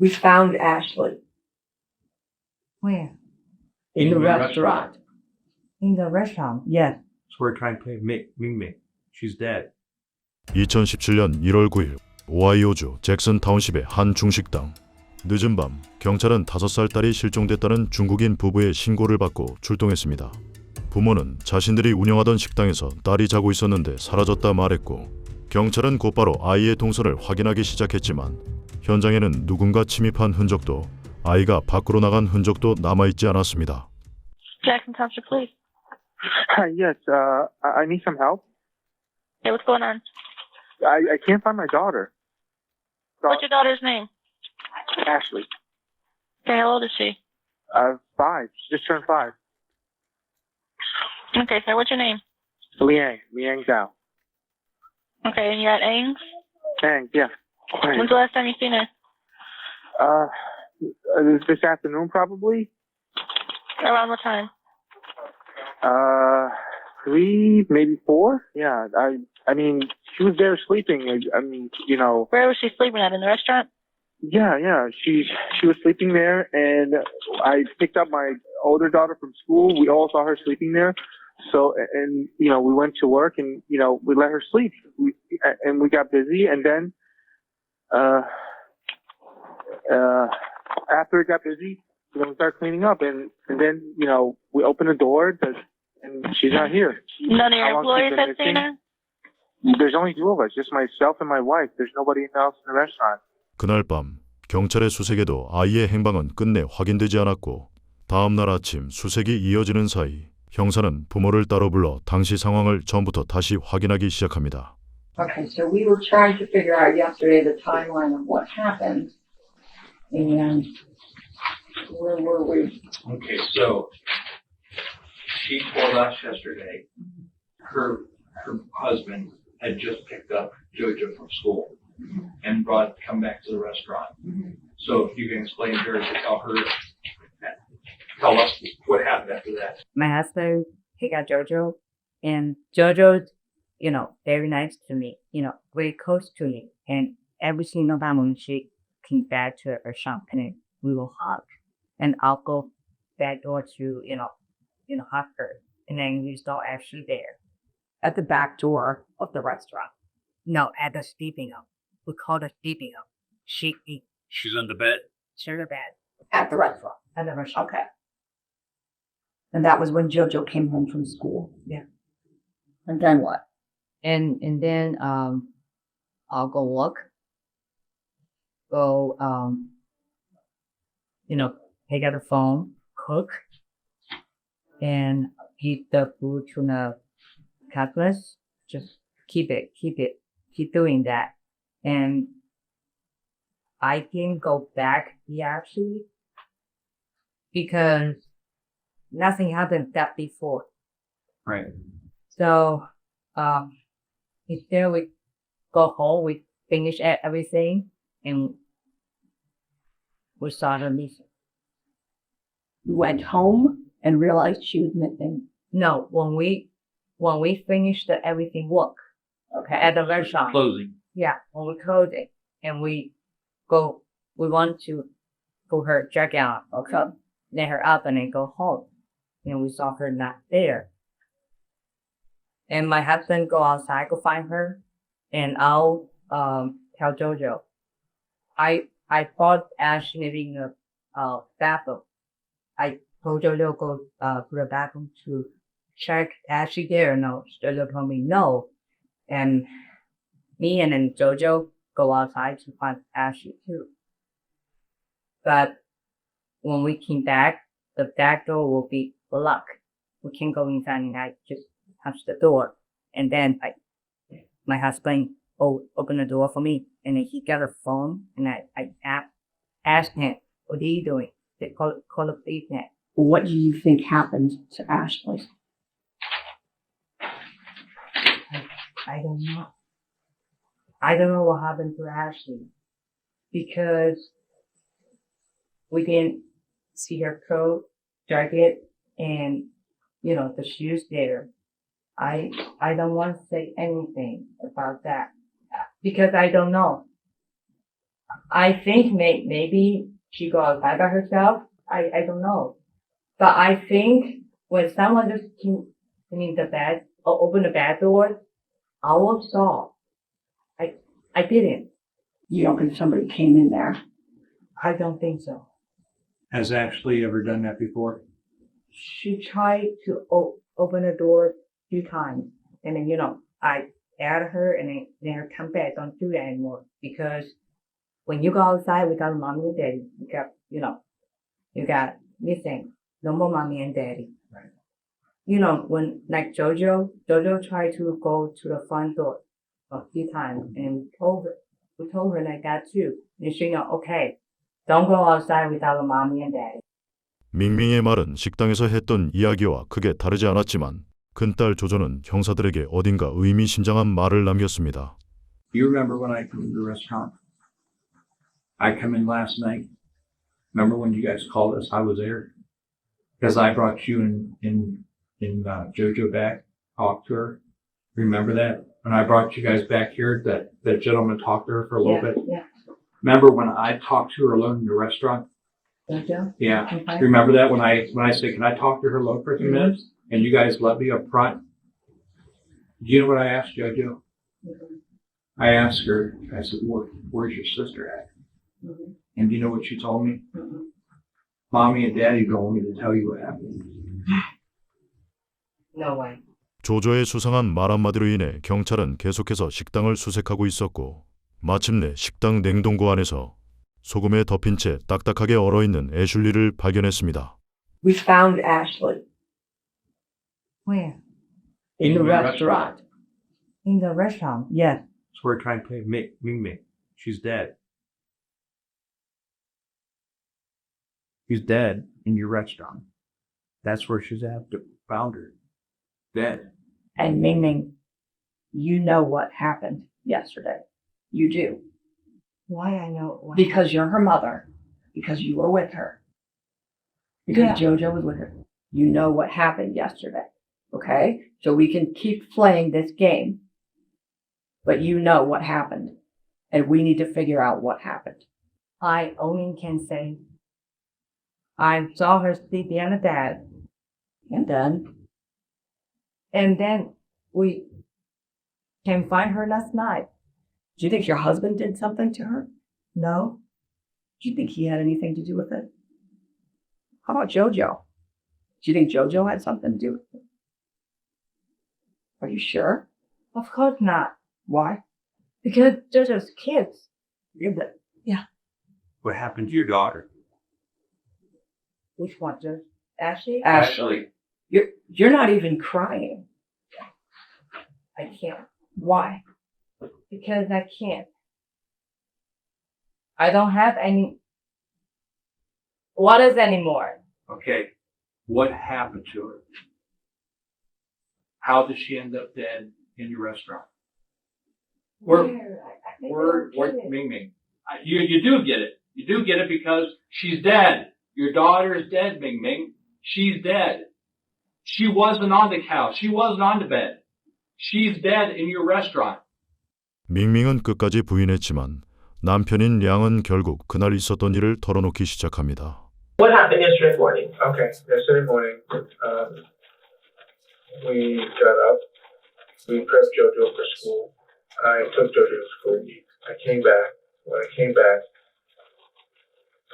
We found Ashley Where? in the restaurant. In the restaurant. Yes. So we're trying to play Ming. She's dead. 2017년 1월 9일 오하이오주 잭슨 타운십의 한 중식당. 늦은 밤 경찰은 5살 딸이 실종됐다는 중국인 부부의 신고를 받고 출동했습니다. 부모는 자신들이 운영하던 식당에서 딸이 자고 있었는데 사라졌다 말했고 경찰은 곧바로 아이의 동선을 확인하기 시작했지만 현장에는 누군가 침입한 흔적도 아이가 밖으로 나간 흔적도 남아있지 않았습니다. Jackson Township Police. Yes, I need some help. Hey, what's going on? I can't find my daughter. What's your daughter's name? Ashley. Okay, how old is she? 5. She just turned 5. Okay, sir, what's your name? Liang Zhao. Okay, and you're at Ames? Thanks, yeah. When's the last time you seen her? This afternoon probably. Around what time? 3, maybe 4. Yeah, I mean, she was there sleeping. I mean, you know. Where was she sleeping at? In the restaurant? Yeah. She was sleeping there, and I picked up my older daughter from school. We all saw her sleeping there. So, and you know, we went to work, and you know, we let her sleep. We got busy, and then, after it got busy, you know, we started cleaning up, and then, you know, we opened the door, and she's not here. None of your How long employees she's been have seen her? There's only 2 of us, just myself and my wife. There's nobody else in the restaurant. 그날 밤 경찰의 수색에도 아이의 행방은 끝내 확인되지 않았고 다음 날 아침 수색이 이어지는 사이 형사는 부모를 따로 불러 당시 상황을 전부터 다시 확인하기 시작합니다. Okay, so we were trying to figure out yesterday the timeline of what happened. And where were we? Okay, so she told us yesterday her husband had just picked up JoJo from school and come back to the restaurant. So if you can explain to her, tell us what happened after that. My husband picked up Jojo, and Jojo, very nice to me, very close to me. And every single time when she came back to her shop, and we will hug. And I'll go back door to, hug her. And then we saw Ashley there. At the back door of the restaurant. No, at the sleeping room. We call it sleeping room. She's on the bed. Share the bed. At the restaurant. At the restaurant. Okay. And that was when JoJo came home from school. Yeah. And then what? And then I'll go work. Go take out the phone, cook, and eat the food to the customers. Just keep doing that. And I can go back actually because nothing happened that before. Right. So instead we go home, we finish everything, and we started missing. You went home and realized she was missing. No, when we finished everything work, Okay. at the restaurant. Closing. Yeah, when we close it, and we want to go her check out, okay, let her up and then go home. And we saw her not there. And my husband go outside, go find her, and I'll tell JoJo. I thought Ashley living in the bathroom. I told JoJo go to the bathroom to check Ashley there. No, JoJo told me no. And me and then JoJo go outside to find Ashley too. But when we came back, the back door will be locked. We can't go inside, and I just touch the door. And then my husband opened the door for me, and then he got a phone, and I asked him, "What are you doing?" They call the police now. What do you think happened to Ashley? I don't know. I don't know what happened to Ashley because we didn't see her coat, jacket, and the shoes there. I don't want to say anything about that because I don't know. I think maybe she go outside by herself. I don't know. But I think when someone just came in the bed or open the bed door, I will saw. I didn't. You don't think somebody came in there? I don't think so. Has Ashley ever done that before? She tried to open the door a few times. And then, I asked her and then her come back, don't do that anymore. Because when you go outside without mommy and daddy, you got missing. No more mommy and daddy. Right. When like Jojo tried to go to the front door a few times and we told her like that too. And she okay, don't go outside without mommy and daddy. 밍밍의 말은 식당에서 했던 이야기와 크게 다르지 않았지만 큰딸 조조는 형사들에게 어딘가 의미심장한 말을 남겼습니다. You remember when I come to the restaurant? I come in last night. Remember when you guys called us? I was there. Because I brought you and Jojo back, talked to her. Remember that? When I brought you guys back here, that gentleman talked to her for a little bit? Yeah. Remember when I talked to her alone in the restaurant? Jojo? Yeah. Okay. Remember that when I said, can I talk to her alone for a few minutes? And you guys let me up front? Do you know what I asked Jojo? I asked her, I said, where's your sister at? And do you know what she told me? Mommy and Daddy told me to tell you what happened. No way. 조조의 수상한 말 한마디로 인해 경찰은 계속해서 식당을 수색하고 있었고 마침내 식당 냉동고 안에서 소금에 덮인 채 딱딱하게 얼어있는 애슐리를 발견했습니다. We found Ashley Where? in the restaurant. In the restaurant. Yes. So we're trying to play Ming. She's dead. She's dead in your restaurant. That's where she's at. Found her. Dead. And Ming, you know what happened yesterday. You do. Why I know? Because you're her mother. Because you were with her. Because Jojo was with her. You know what happened yesterday. Okay? So we can keep playing this game. But you know what happened. And we need to figure out what happened. I only can say I saw her sleeping on the bed. And then, We can find her last night. do you think your husband did something to her? No. Do you think he had anything to do with it? How about Jojo? Do you think Jojo had something to do with it? Are you sure? Of course not. Why? Because they're just kids. What happened to your daughter? Which one? Just Ashley? Ashley. You're not even crying. I can't. Why? Because I can't. I don't have any. What is anymore? Okay. What happened to her? How did she end up dead in your restaurant? Where, Ming? You do get it. You do get it because she's dead. Your daughter is dead, Ming. She's dead. She wasn't on the couch. She wasn't on the bed. She's dead in your restaurant. 밍밍은 끝까지 부인했지만 남편인 량은 결국 그날 있었던 일을 털어놓기 시작합니다. What happened yesterday morning? Okay, yesterday morning, we got up, we prepped Jojo for school. I took Jojo to school. I came back. When I came back,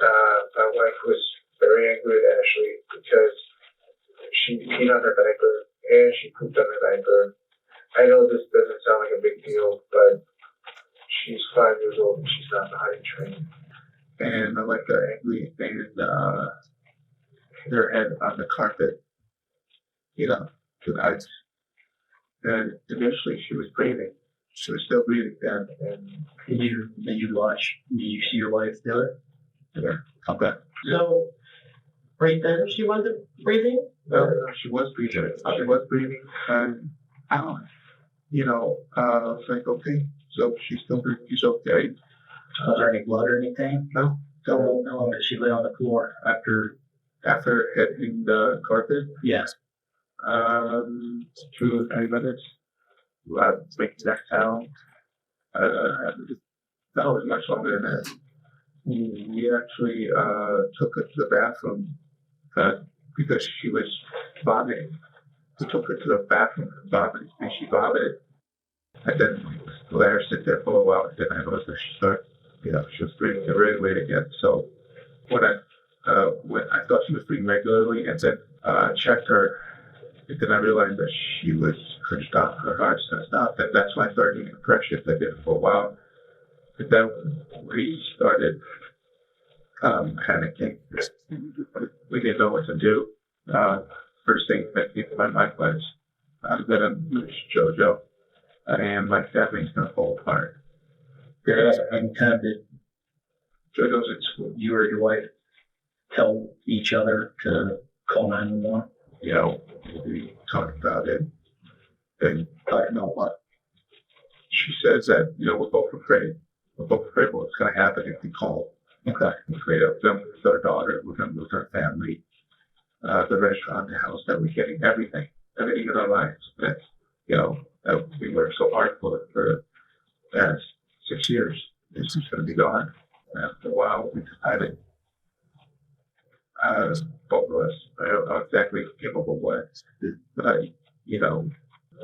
my wife was very angry with Ashley because she peed on her diaper and she pooped on her diaper. I know this doesn't sound like a big deal, but she's 5 years old and she's not potty trained. And my wife got angry and banged her head on the carpet, tonight. And eventually she was breathing. She was still breathing then. And Did you see your wife do it? Okay. So, right then she wasn't breathing? No, she was breathing. She was breathing. And I was like, okay, so she's still breathing. She's okay. Was there any blood or anything? No. So, how long did she lay on the floor? After hitting the carpet, Yes. 2 to 3 minutes. To make exact sound. That was much longer than that. We actually took her to the bathroom because she was vomiting. We took her to the bathroom vomiting, and she vomited. And then we let her sit there for a while. And then I noticed that she was breathing irregularly again. So when I thought she was breathing regularly, and then checked her, and then I realized that her heart stopped, and that's when I started getting depression. I did it for a while. But then we started panicking. We didn't know what to do. First thing that came to my mind was, I'm going to lose JoJo, and my family's going to fall apart. Yeah, and kind of did JoJo's in school. you or your wife tell each other to call 911? We talked about it, and I don't know what. She says that, we're both afraid. We're both afraid of what's going to happen if we call. Okay. We're afraid of them with our daughter, we're going to lose our family, the restaurant, the house, that we're getting everything in our lives. That, that we worked so hard for the past 6 years. It's going to be gone. After a while, we decided, both of us, I don't know exactly capable of what, but,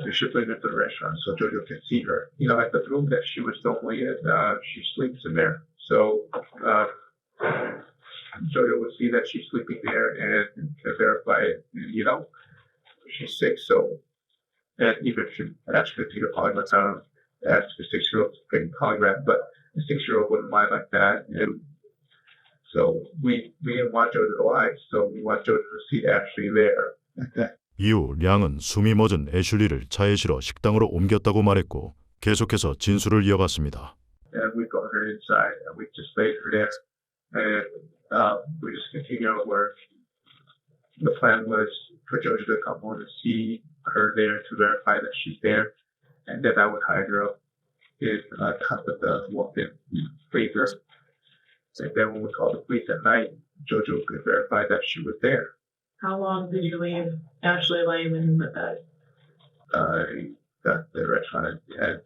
we should bring her to the restaurant so JoJo can see her. At the room that she was normally in, she sleeps in there. So, JoJo would see that she's sleeping there and can verify it, she's sick. So, and even if she asked her to take a polygraph, ask the 6-year-old to bring a polygraph, but the 6-year-old wouldn't lie like that. And so we didn't want JoJo to lie, so we want JoJo to see Ashley there. Like that. 이후 량은 숨이 멎은 애슐리를 차에 실어 식당으로 옮겼다고 말했고 계속해서 진술을 이어갔습니다. And we got her inside, and we just laid her there, and we just continued our work. The plan was for JoJo to come home and see her there to verify that she's there, and then I would hide her up in top of the walk-in freezer. And then when we called the police at night, JoJo could verify that she was there. How long did you leave Ashley laying in the bed? Got the restaurant at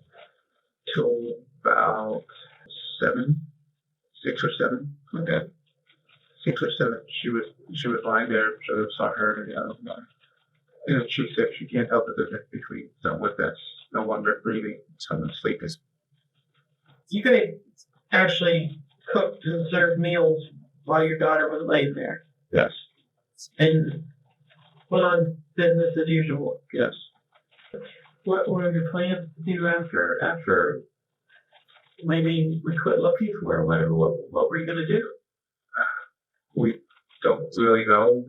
till about 6 or 7. Okay. 6 or 7. She was lying there. So I saw her. And she said she can't help it between someone that's no longer breathing, someone sleeping. You could have actually cooked and served meals while your daughter was laying there Yes. and went on business as usual. Yes. What were your plans to do after maybe we quit looking for her? What were you going to do? We don't really know.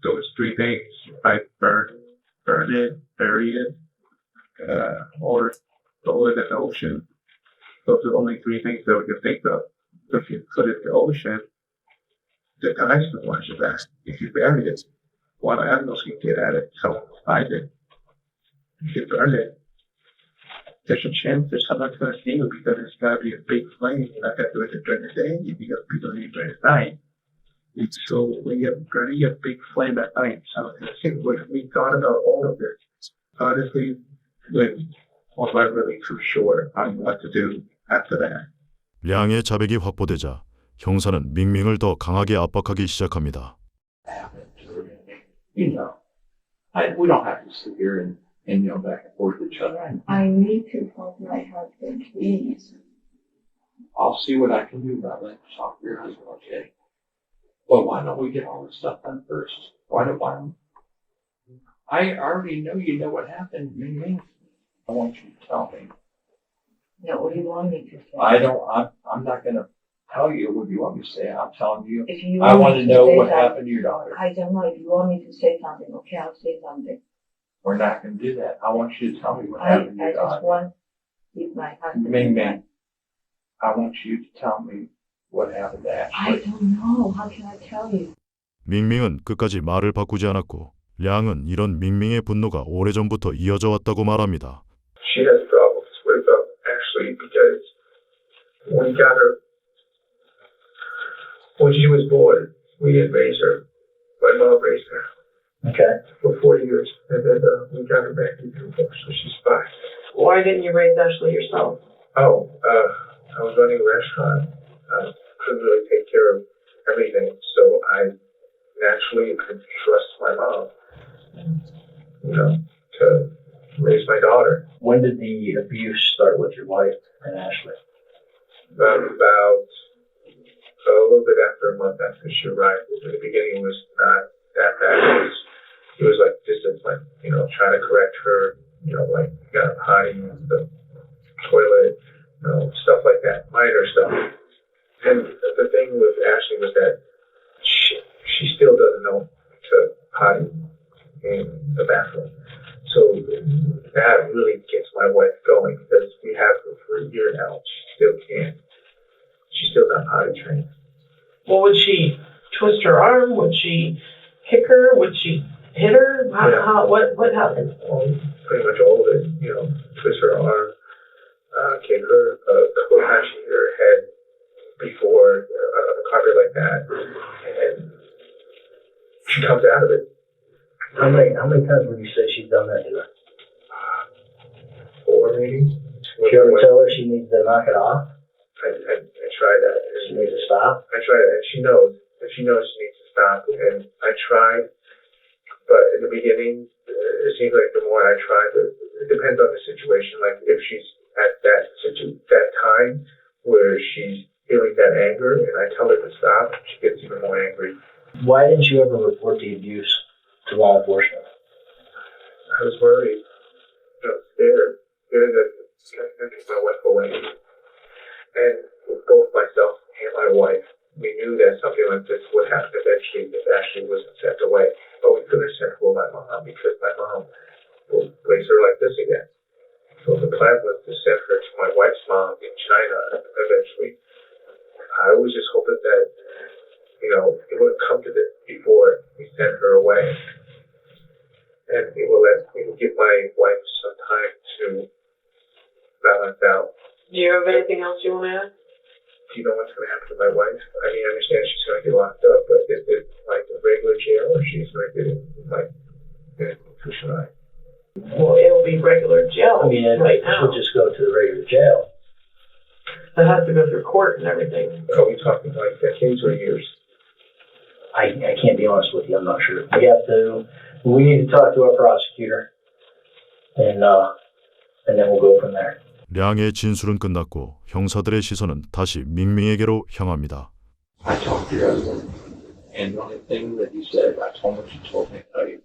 Those 3 things: I burn it, bury it, or throw it in the ocean. Those are the only 3 things that we can think of. If you put it in the ocean, the guys don't want you back. If you bury it, one animals can get at it, so find it. If you burn it, there's a chance that someone's going to see you because it's got to be a big flame. You're not going to do it during the day. You can people do it during the night. And so when you're burning a big flame at night, so we thought about all of this. Honestly, we weren't really too sure on what to do after that. 량의 자백이 확보되자 형사는 밍밍을 더 강하게 압박하기 시작합니다. We don't have to sit here and back and forth with each other. I need to help my husband, please. I'll see what I can do about that. Talk to your husband, okay? But why don't we get all this stuff done first? Why don't I already know you know what happened, Ming. I want you to tell me. No, what do you want me to say? I'm not going to tell you what you want me to say. I'm telling you. If you I want me to know say what something- happened to your daughter. I don't know. If you want me to say something, okay, I'll say something. We're not going to do that. I want you to tell me what I happened to your just daughter. want to keep my husband. Ming Ming, I want you to tell me what happened to I Ashley. don't know. How can I tell you? 밍밍은 끝까지 말을 바꾸지 않았고 량은 이런 밍밍의 분노가 오래전부터 이어져 왔다고 말합니다. She has problems with Ashley because when she was born, we didn't raise her. My mom raised her. Okay. For 4 years, and then we got her back into the so she's 5. Why didn't you raise Ashley yourself? I was running a restaurant. couldn't really take care of everything, so I naturally could trust my mom, to raise my daughter. When did the abuse start with your wife and Ashley? About a little bit after a month after she arrived. In the beginning, it was not that bad. It was like discipline, trying to correct her, like you got potty in the toilet, stuff like that, minor stuff. And the thing with Ashley was that she still doesn't know to potty in the bathroom. So that really gets my wife going because we have her for a year now. She still can't. She's still not potty trained. Well, would she twist her arm? Would she kick her? Would she hit her? What happened? Pretty much all of it. Twist her arm, kick her. A couple of times she hit her head before on the carpet like that, and she comes out of it. How many times would you say she's done that to her? 4 maybe. Did you ever tell her she needs to knock it off? I tried that. She needs to stop? I tried that. She knows. She knows she needs to stop. And I tried, but in the beginning, it seems like the more I tried, it depends on the situation. Like if she's at that time where she's feeling that anger, and I tell her to stop, she gets even more angry. Why didn't you ever report the abuse to law enforcement? I was worried. Scared that it's going to take my wife away. And both myself and my wife, we knew that something like this would happen eventually if Ashley wasn't sent away. But we couldn't send her my mom because my mom will raise her like this again. So the plan was to send her to my wife's mom in China eventually. I was just hoping that, it would come to this before we sent her away. And it will give my wife some time to balance out. Do you have anything else you want to add? Do you know what's going to happen to my wife? I mean, I understand she's going to get locked up, but is it like a regular jail or she's going to get in an institution? Well, it'll be regular jail. I mean, right it now. would just go to the regular jail. It has to go through court and everything. Are we talking like decades or years? I can't be honest with you. I'm not sure. We need to talk to our prosecutor, and then we'll go from there. 량의 진술은 끝났고 형사들의 시선은 다시 밍밍에게로 향합니다. I talked to your husband, and the only thing that he said, I told him what you told me to tell you.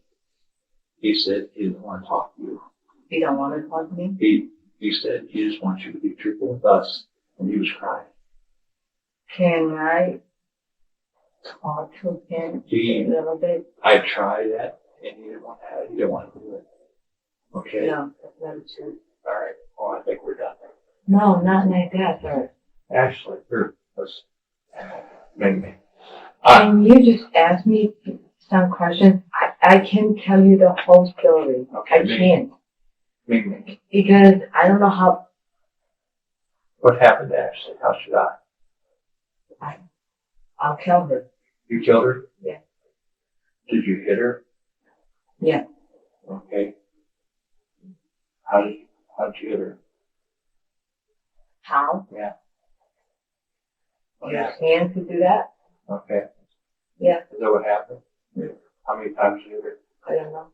He said he didn't want to talk to you. You don't want to talk to me? He said he just wants you to be truthful with us, and he was crying. Can I talk to him a little bit? I tried that, and he didn't want to. He didn't want to do it. Okay. No, that's not true. All right. Well, I think we're done. No, not like that, sir. Ashley, let's maybe. Can you just ask me some questions? I can tell you the whole story. Okay, I can't. Maybe. Because I don't know how. What happened to Ashley? How she died? I'll kill her. You killed her? Yeah. Did you hit her? Yeah. Okay. How'd you hit her? How? Yeah. Your hand to do that? Okay. Yeah. Is that what happened? Yeah. How many times did you hit her? I don't know.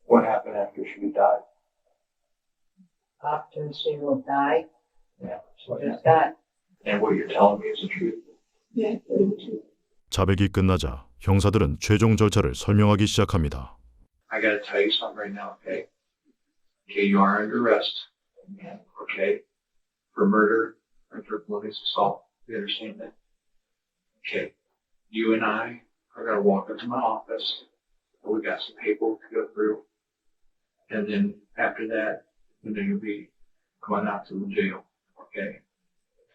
What happened after she died? After she will die, Yeah. So just that. And what you're telling me is the truth? Yeah, it's true. 자백이 끝나자 형사들은 최종 절차를 설명하기 시작합니다. I gotta tell you something right now, okay? Okay, you are under arrest. Okay? For murder and for felonious assault. You understand that? Okay. You and I are gonna walk into my office. We got some paperwork to go through. And then after that, you'll be going out to the jail. Okay?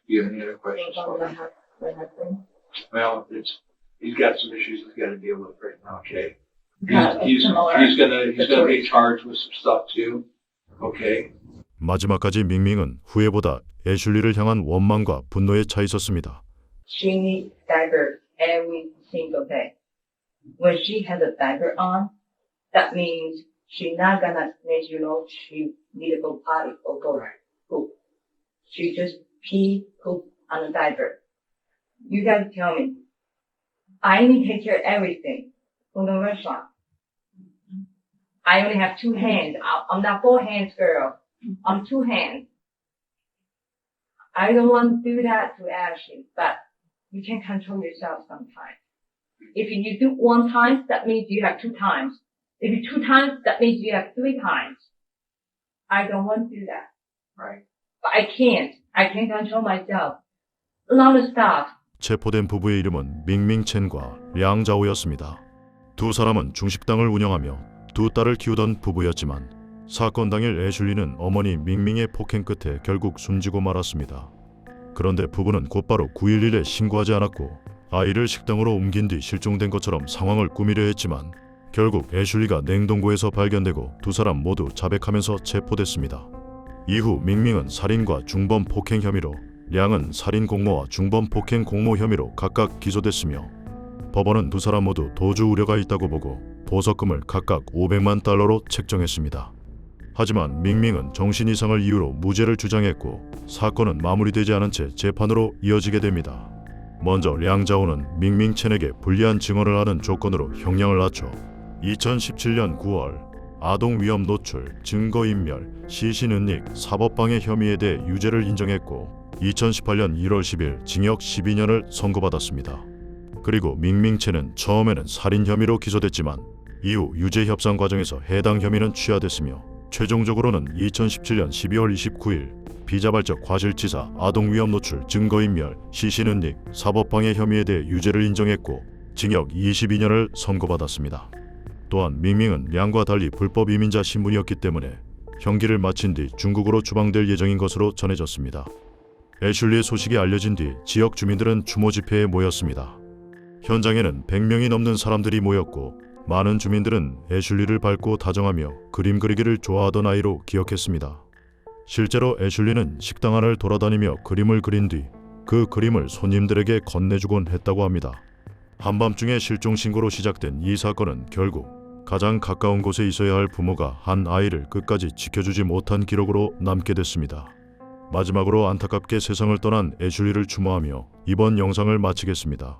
Do you have any other questions for me? Well, he's got some issues he's got to deal with right now. Okay, he's gonna be charged with some stuff too. Okay. 마지막까지 밍밍은 후회보다 애슐리를 향한 원망과 분노에 차 있었습니다. She needs diapers every single day. When she has a diaper on, that means she's not gonna let you know she need to go potty or go poop. She just pee, poop on the diaper. You gotta tell me. I need to take care of everything from the restaurant. I only have 2 hands. I'm not 4 hands girl. I'm 2 hands. I don't want to do that to Ashley, but you can control yourself sometimes. If you do 1 time, that means you have 2 times. If you 2 times, that means you have 3 times. I don't want to do that. Right. But I can't. I can't control myself. A lot of stuff. 체포된 부부의 이름은 밍밍첸과 량자오였습니다. 두 사람은 중식당을 운영하며 2 딸을 키우던 부부였지만 사건 당일 애슐리는 어머니 밍밍의 폭행 끝에 결국 숨지고 말았습니다. 그런데 부부는 곧바로 911에 신고하지 않았고 아이를 식당으로 옮긴 뒤 실종된 것처럼 상황을 꾸미려 했지만 결국 애슐리가 냉동고에서 발견되고 2 사람 모두 자백하면서 체포됐습니다. 이후 밍밍은 살인과 중범 폭행 혐의로, 량은 살인 공모와 중범 폭행 공모 혐의로 각각 기소됐으며 법원은 2 사람 모두 도주 우려가 있다고 보고 보석금을 각각 500만 달러로 책정했습니다. 하지만 밍밍은 정신 이상을 이유로 무죄를 주장했고 사건은 마무리되지 않은 채 재판으로 이어지게 됩니다. 먼저 량자오는 밍밍첸에게 불리한 증언을 하는 조건으로 형량을 낮춰 2017년 9월 아동 위험 노출, 증거인멸, 시신은닉, 사법방해 혐의에 대해 유죄를 인정했고 2018년 1월 10일 징역 12년을 선고받았습니다. 그리고 밍밍첸은 처음에는 살인 혐의로 기소됐지만 이후 유죄 협상 과정에서 해당 혐의는 취하됐으며 최종적으로는 2017년 12월 29일 비자발적 과실치사, 아동 위험 노출, 증거인멸, 시신은닉, 사법방해 혐의에 대해 유죄를 인정했고 징역 22년을 선고받았습니다. 또한 밍밍은 량과 달리 불법 이민자 신분이었기 때문에 형기를 마친 뒤 중국으로 추방될 예정인 것으로 전해졌습니다. 애슐리의 소식이 알려진 뒤 지역 주민들은 추모 집회에 모였습니다. 현장에는 100명이 넘는 사람들이 모였고 많은 주민들은 애슐리를 밟고 다정하며 그림 그리기를 좋아하던 아이로 기억했습니다. 실제로 애슐리는 식당 안을 돌아다니며 그림을 그린 뒤 그 그림을 손님들에게 건네주곤 했다고 합니다. 한밤중에 실종 신고로 시작된 이 사건은 결국 가장 가까운 곳에 있어야 할 부모가 한 아이를 끝까지 지켜주지 못한 기록으로 남게 됐습니다. 마지막으로 안타깝게 세상을 떠난 애슐리를 추모하며 이번 영상을 마치겠습니다.